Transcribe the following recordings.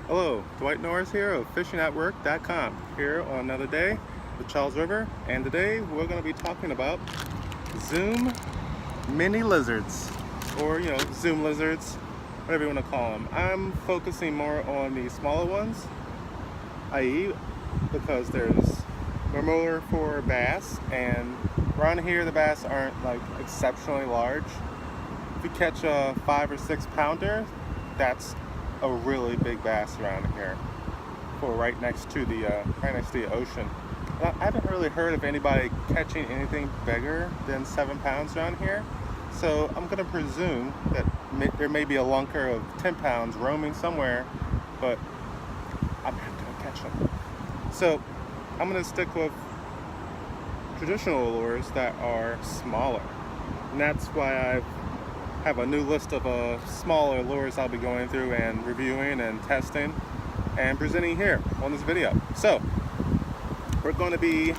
Hello, Dwight Norris here of fishingatwork.com, here on another day, the Charles River, and today we're going to be talking about Zoom mini lizards, or Zoom lizards, whatever you want to call them. I'm focusing more on the smaller ones, i.e. because there's more for bass, and around here the bass aren't like exceptionally large. If you catch a 5 or 6 pounder, that's a really big bass around here, for right next to the ocean. I haven't really heard of anybody catching anything bigger than 7 pounds around here, so I'm going to presume that there may be a lunker of 10 pounds roaming somewhere, but I'm not going to catch them. So I'm going to stick with traditional lures that are smaller, and that's why I have a new list of smaller lures I'll be going through and reviewing and testing and presenting here on this video. So we're going to be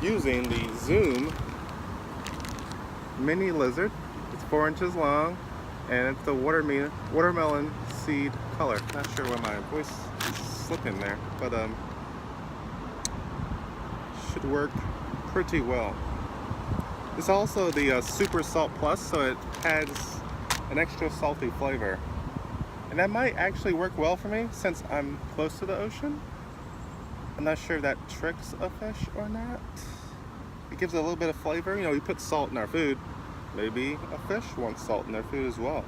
using the Zoom mini lizard. It's 4 inches long and it's the watermelon seed color. Not sure why my voice is slipping there, but should work pretty well. It's also the Super Salt Plus, so it has an extra salty flavor. And that might actually work well for me since I'm close to the ocean. I'm not sure if that tricks a fish or not. It gives it a little bit of flavor. We put salt in our food. Maybe a fish wants salt in their food as well.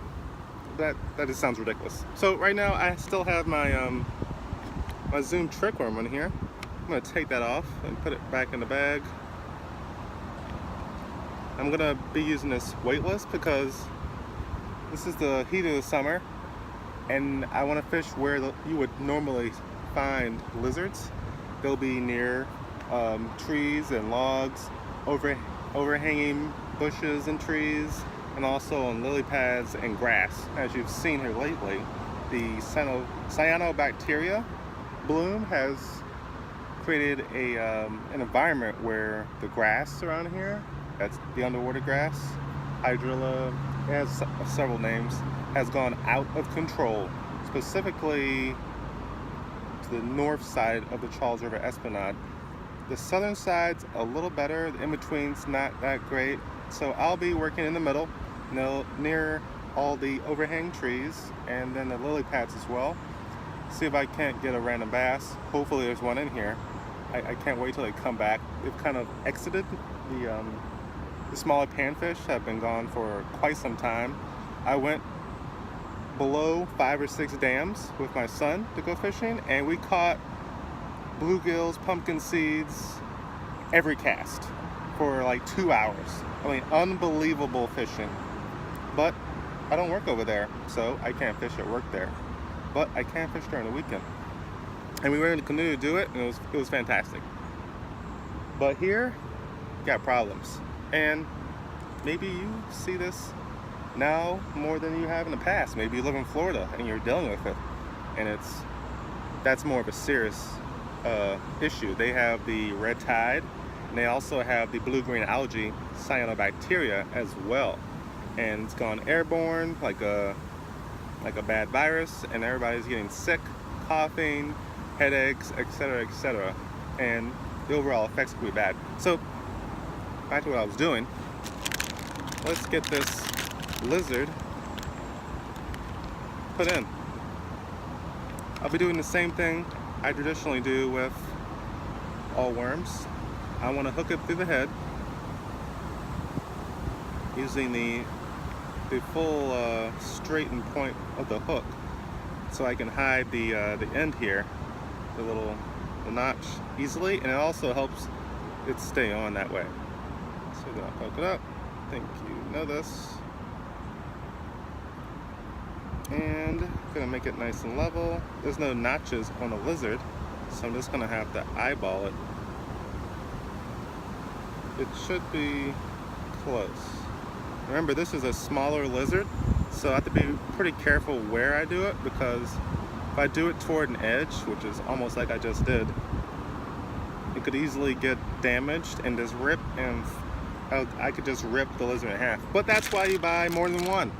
That just sounds ridiculous. So right now I still have my my Zoom trick worm in here. I'm gonna take that off and put it back in the bag. I'm gonna be using this weightless because this is the heat of the summer and I want to fish where you would normally find lizards. They'll be near trees and logs, overhanging bushes and trees, and also on lily pads and grass. As you've seen here lately, the cyanobacteria bloom has created an environment where the grass around here, that's the underwater grass, hydrilla, it has several names, has gone out of control, specifically to the north side of the Charles River Esplanade. The southern side's a little better, the in-between's not that great, so I'll be working in the middle, near all the overhang trees, and then the lily pads as well. See if I can't get a random bass. Hopefully there's one in here. I can't wait till they come back. They've kind of exited. The smaller panfish have been gone for quite some time. I went below 5 or 6 dams with my son to go fishing, and we caught bluegills, pumpkin seeds, every cast for like 2 hours. I mean, unbelievable fishing. But I don't work over there, so I can't fish at work there. But I can fish during the weekend. And we were in the canoe to do it, and it was fantastic. But here, got problems. And maybe you see this now more than you have in the past. Maybe you live in Florida and you're dealing with it, and that's more of a serious issue. They have the red tide, and they also have the blue-green algae cyanobacteria as well, and it's gone airborne like a bad virus, and everybody's getting sick, coughing, headaches, etc., and the overall effects could be bad. So back to what I was doing. Let's get this lizard put in. I'll be doing the same thing I traditionally do with all worms. I want to hook it through the head using the full straighten point of the hook, so I can hide the end here, the notch, easily, and it also helps it stay on that way. So I'm gonna hook it up. I think you know this. And gonna make it nice and level. There's no notches on the lizard, so I'm just gonna have to eyeball it. It should be close. Remember, this is a smaller lizard, so I have to be pretty careful where I do it, because if I do it toward an edge, which is almost like I just did, it could easily get damaged and just rip, and I could just rip the lizard in half. But that's why you buy more than one.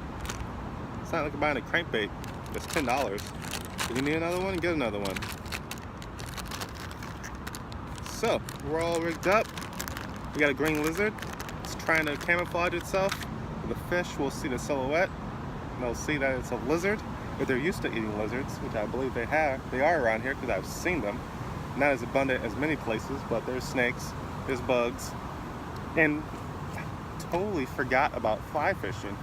It's not like buying a crankbait. It's $10. If you need another one, get another one. So, we're all rigged up. We got a green lizard. It's trying to camouflage itself. The fish will see the silhouette, and they'll see that it's a lizard. If they're used to eating lizards, which I believe they are around here because I've seen them. Not as abundant as many places, but there's snakes, there's bugs, and totally forgot about fly fishing.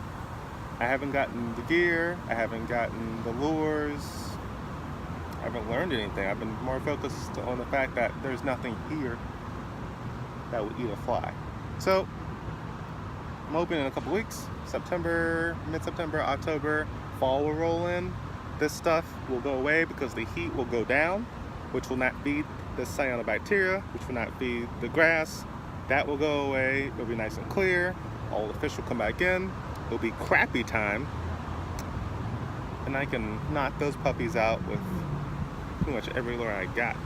I haven't gotten the gear, I haven't gotten the lures, I haven't learned anything. I've been more focused on the fact that there's nothing here that would eat a fly. So, I'm hoping in a couple weeks, September, mid-September, October, fall will roll in. This stuff will go away because the heat will go down, which will not feed the cyanobacteria, which will not feed the grass. That will go away. It'll be nice and clear. All the fish will come back in. It'll be crappie time. And I can knock those puppies out with pretty much every lure I got.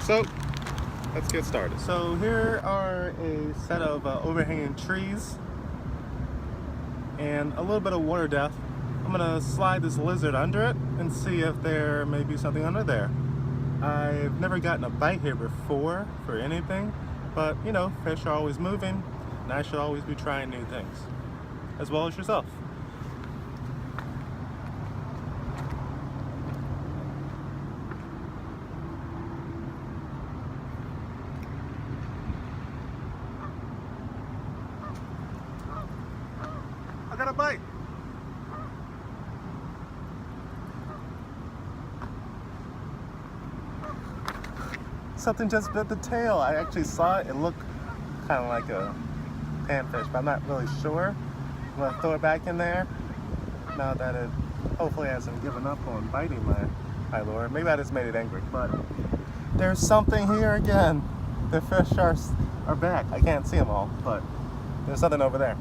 So, let's get started. So here are a set of overhanging trees and a little bit of water depth. I'm gonna slide this lizard under it and see if there may be something under there. I've never gotten a bite here before for anything, but you know, fish are always moving and I should always be trying new things, as well as yourself. I got a bite. Something just bit the tail. I actually saw it. It looked kind of like a panfish, but I'm not really sure. I'm gonna throw it back in there now that it hopefully hasn't given up on biting my lure. Maybe I just made it angry, but there's something here again. The fish are back. I can't see them all, but there's something over there.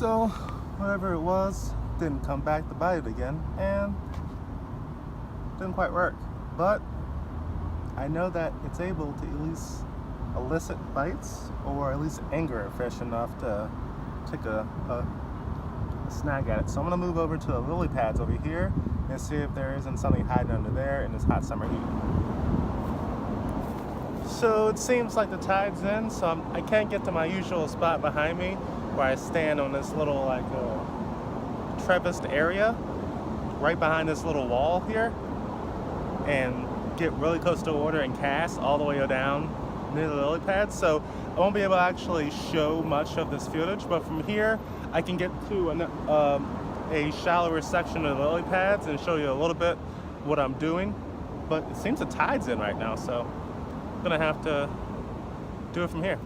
So whatever it was didn't come back to bite it again, and didn't quite work. But I know that it's able to at least elicit bites, or at least anger a fish enough to take a snag at it. So I'm gonna move over to the lily pads over here and see if there isn't something hiding under there in this hot summer heat. So it seems like the tide's in, so I can't get to my usual spot behind me where I stand on this little like treviced area right behind this little wall here and get really close to the water and cast all the way down near the lily pads. So I won't be able to actually show much of this footage, but from here I can get to a shallower section of the lily pads and show you a little bit what I'm doing. But it seems the tide's in right now, so I'm gonna have to do it from here.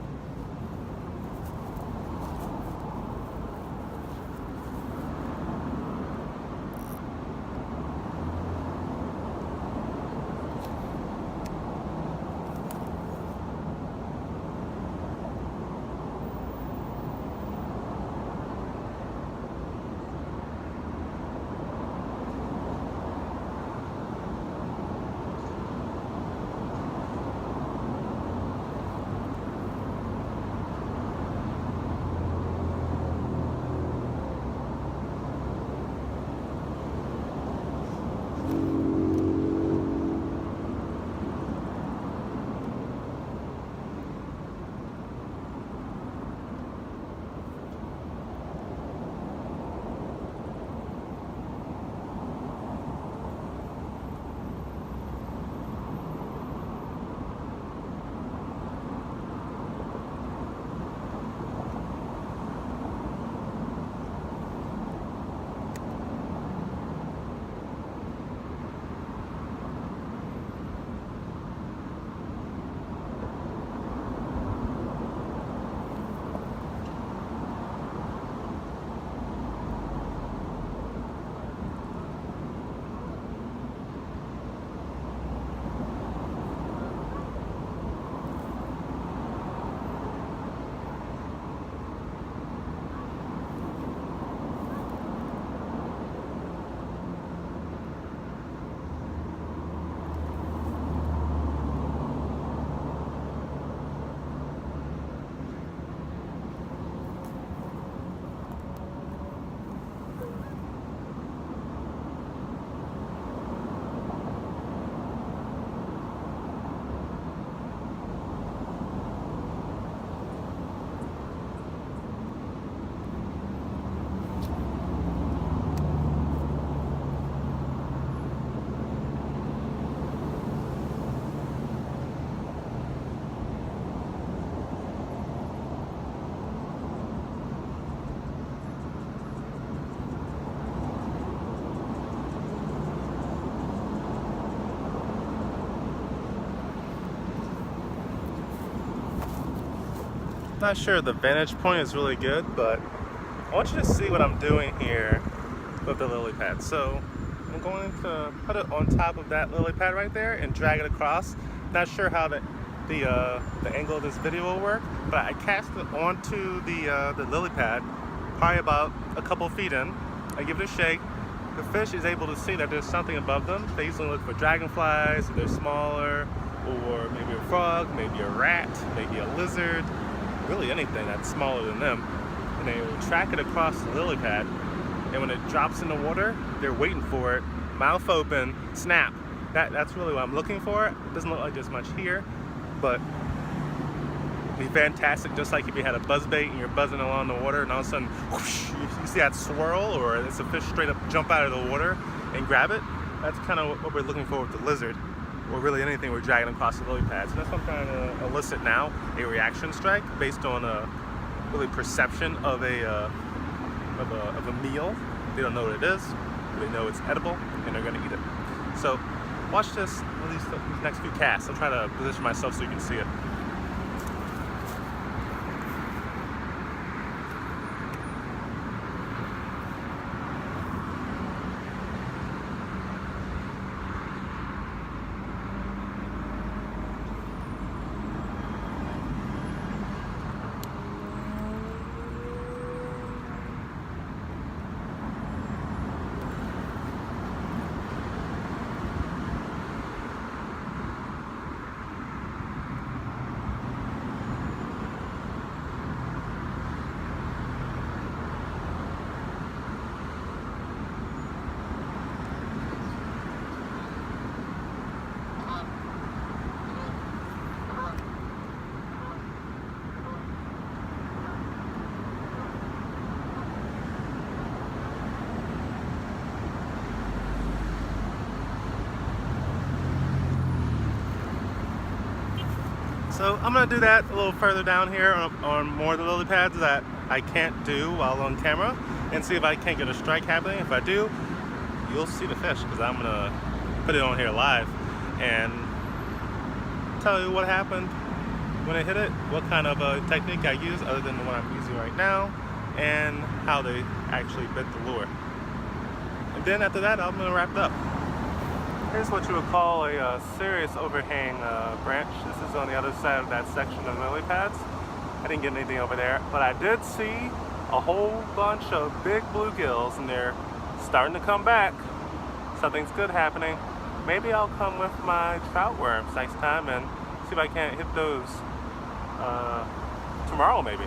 Not sure the vantage point is really good, but I want you to see what I'm doing here with the lily pad. So I'm going to put it on top of that lily pad right there and drag it across. Not sure how the angle of this video will work, but I cast it onto the lily pad, probably about a couple feet in. I give it a shake. The fish is able to see that there's something above them. They usually look for dragonflies if they're smaller, or maybe a frog, maybe a rat, maybe a lizard, really anything that's smaller than them. And they will track it across the lily pad, and when it drops in the water, they're waiting for it, mouth open, snap. That's really what I'm looking for. It doesn't look like there's much here, but it'd be fantastic, just like if you had a buzzbait and you're buzzing along the water and all of a sudden whoosh, you see that swirl, or it's a fish straight up jump out of the water and grab it. That's kind of what we're looking for with the lizard, or really anything we're dragging across the lily pads. So that's what I'm trying to elicit now, a reaction strike based on a really perception of a meal. They don't know what it is, but they know it's edible and they're gonna eat it. So watch this, these next few casts. I'm trying to position myself so you can see it. So I'm gonna do that a little further down here on more of the lily pads that I can't do while on camera, and see if I can't get a strike happening. If I do, you'll see the fish, because I'm gonna put it on here live and tell you what happened when I hit it, what kind of technique I use other than the one I'm using right now, and how they actually bit the lure. And then after that, I'm gonna wrap it up. Here's what you would call a serious overhang branch. This is on the other side of that section of lily pads. I didn't get anything over there, but I did see a whole bunch of big bluegills, and they're starting to come back. Something's good happening. Maybe I'll come with my trout worms next time and see if I can't hit those tomorrow maybe.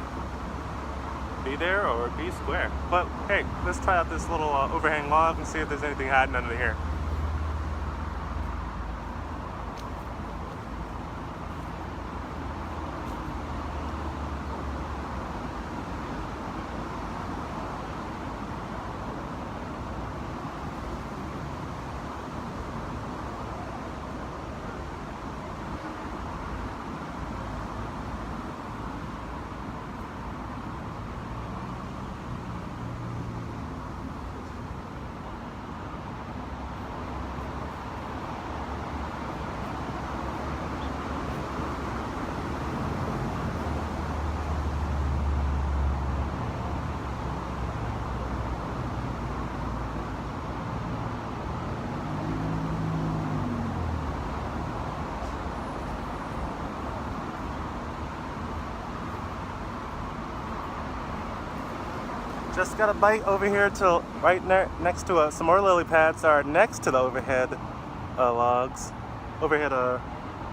Be there or be square. But hey, let's try out this little overhang log and see if there's anything hiding under here. Just got a bite over here to right next to some more lily pads that are next to the overhead logs, overhead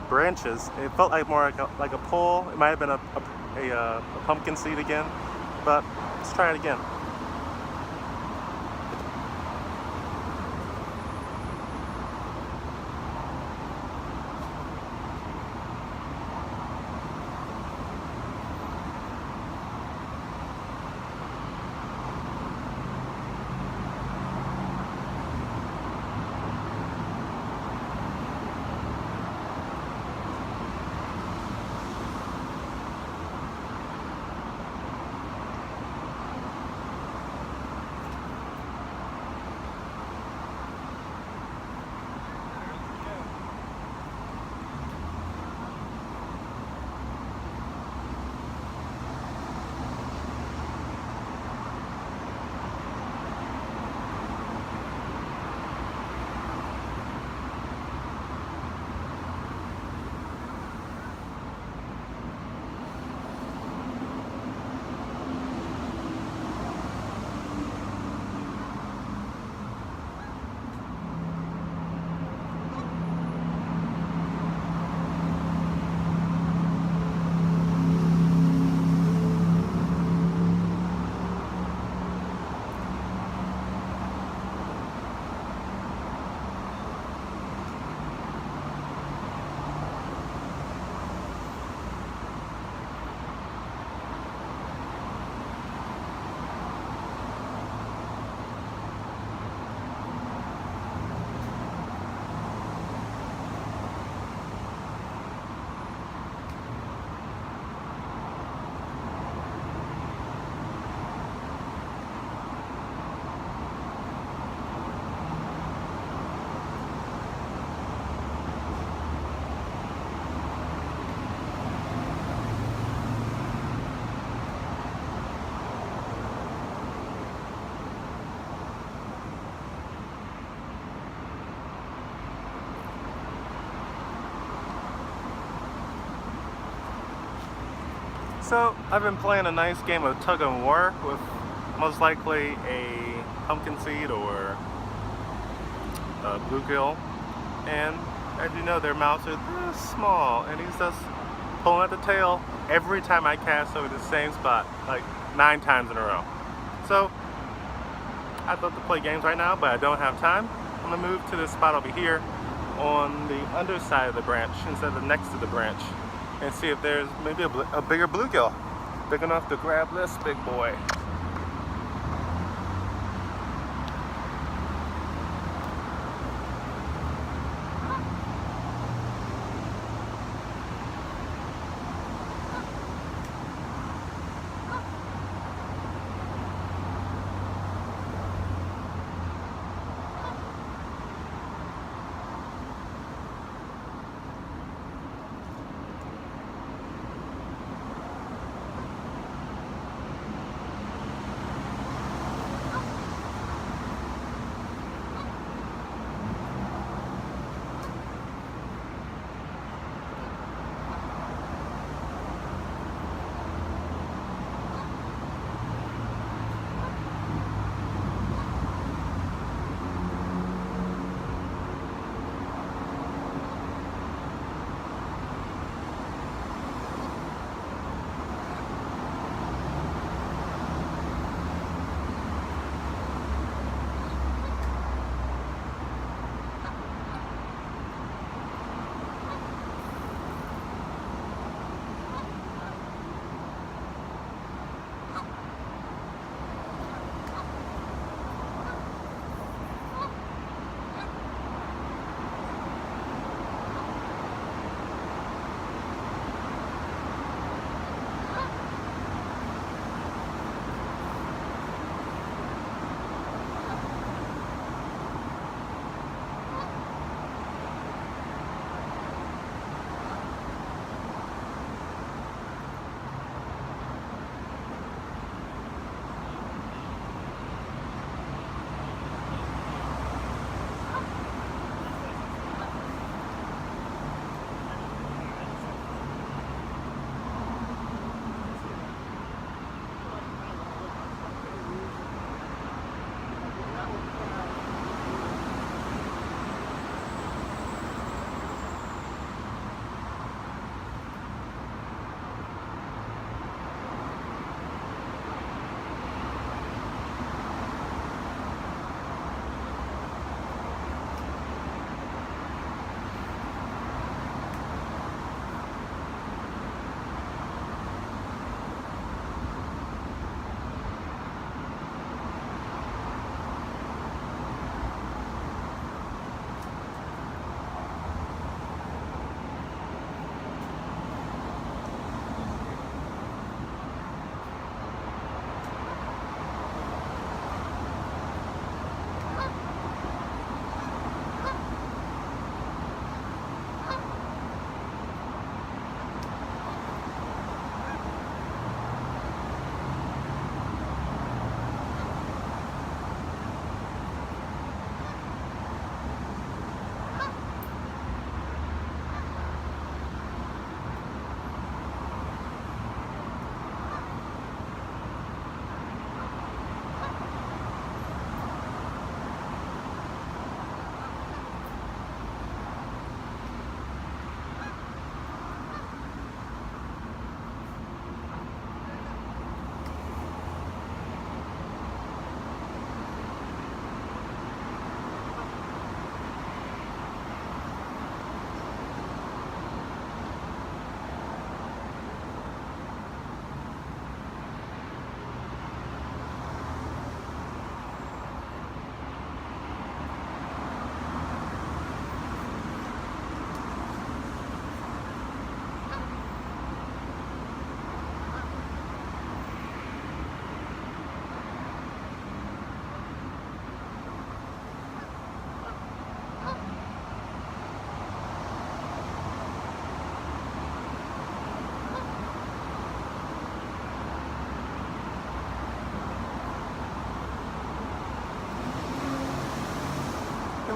branches. It felt like more like a pole. It might have been a pumpkin seed again, but let's try it again. So I've been playing a nice game of tug and war with most likely a pumpkin seed or a bluegill, and as you know, their mouths are this small, and he's just pulling at the tail every time I cast over the same spot, like 9 times in a row. So I'd love to play games right now, but I don't have time. I'm gonna move to this spot over here on the underside of the branch instead of next to the branch, and see if there's maybe a bigger bluegill, big enough to grab this big boy.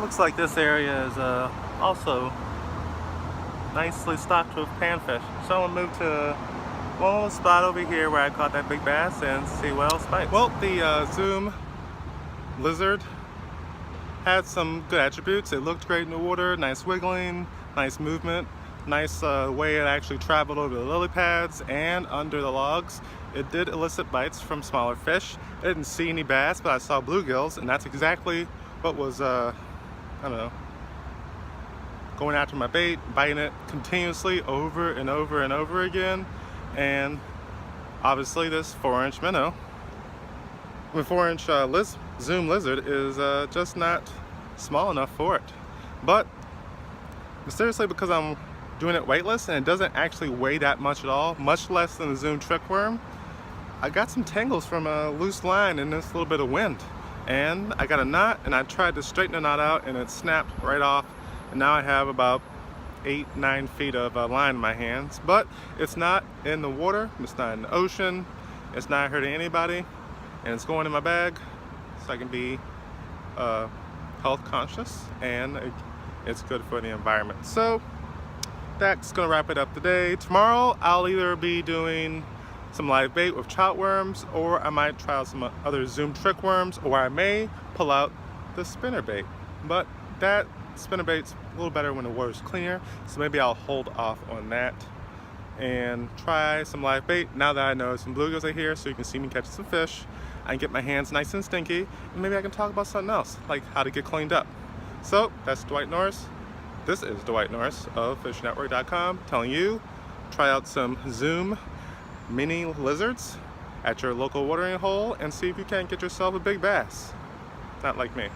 looks like this area is also nicely stocked with panfish. So I'm gonna move to one little spot over here where I caught that big bass and see what else bites. Well, the Zoom lizard had some good attributes. It looked great in the water, nice wiggling, nice movement, nice way it actually traveled over the lily pads and under the logs. It did elicit bites from smaller fish. I didn't see any bass, but I saw bluegills, and that's exactly what was, I don't know, going after my bait, biting it continuously over and over and over again. And obviously this 4-inch minnow, I mean 4-inch Zoom lizard is just not small enough for it. But seriously, because I'm doing it weightless and it doesn't actually weigh that much at all, much less than the Zoom trickworm, I got some tangles from a loose line and this little bit of wind. And I got a knot, and I tried to straighten the knot out and it snapped right off. And now I have about 8-9 feet of line in my hands. But it's not in the water, it's not in the ocean, it's not hurting anybody, and it's going in my bag so I can be health conscious, and it's good for the environment. So that's gonna wrap it up today. Tomorrow I'll either be doing some live bait with trout worms, or I might try out some other Zoom trick worms, or I may pull out the spinner bait. But that spinner bait's a little better when the water's cleaner, so maybe I'll hold off on that and try some live bait now that I know some bluegills are here, so you can see me catching some fish. I can get my hands nice and stinky, and maybe I can talk about something else, like how to get cleaned up. So that's Dwight Norris. This is Dwight Norris of fishnetwork.com telling you, try out some Zoom mini lizards at your local watering hole and see if you can't get yourself a big bass. Not like me.